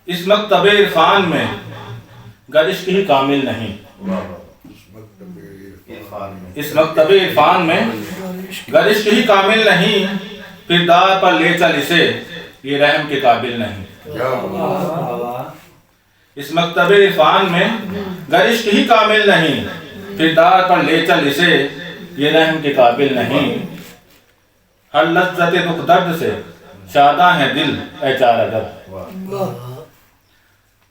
اس مکتب عرفان میں گر عشق ہی کامل نہیں، اس مکتب عرفان میں گر عشق ہی کامل نہیں، پھر دار پر لے چل اسے یہ رحم کے قابل نہیں۔ اس مکتب عرفان میں گر عشق ہی کامل نہیں، پھر دار پر لے چل اسے یہ رحم کے قابل نہیں۔ ہر لذت دکھ درد سے شاداں ہے دل اے چارہ گر،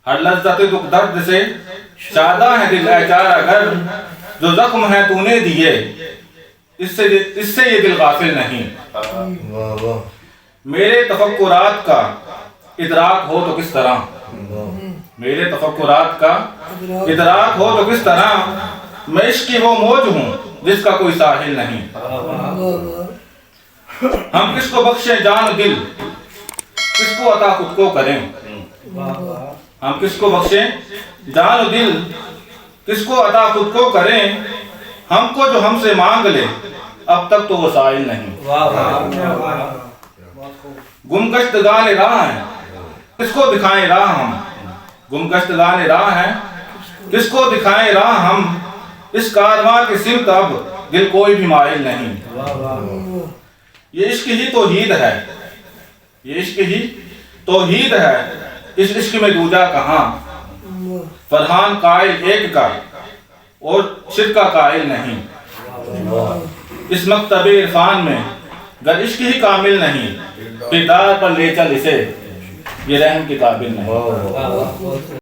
ہر لذت دکھ درد سے شاداں ہے دل اے چارہ گر، جو زخم ہے تو نے دیے اس سے یہ دل غافل نہیں۔ میرے تفکرات کا ادراک ہو تو کس طرح، میرے تفکرات کا ادراک ہو تو کس طرح، میں عشق کی وہ موج ہوں جس کا کوئی ساحل نہیں۔ ہم کس کو بخشیں جان و دل، کس کو عطا خود کو کریں، ہم کس کو بخشیں جان و دل، کس کو عطا خود کو کریں، ہم کو جو ہم سے مانگ لے اب تک تو وسائل نہیں۔ گمگشتگان راہ ہیں کس کو دکھائیں راہ ہم، گمگشتگان راہ ہیں کس کو دکھائیں راہ ہم، اس کارواں کی سمت اب دل کوئی بھی مائل نہیں۔ یہ عشق ہی توحید ہے، یہ عشق ہی توحید ہے، اس عشق میں دوجا کہاں، فرحان قائل ایک کا اور شرک کا قائل نہیں۔ اس مکتب عرفان میں گر عشق ہی کامل نہیں، پھر دار پر لے چل اسے یہ رحم کے قابل نہیں۔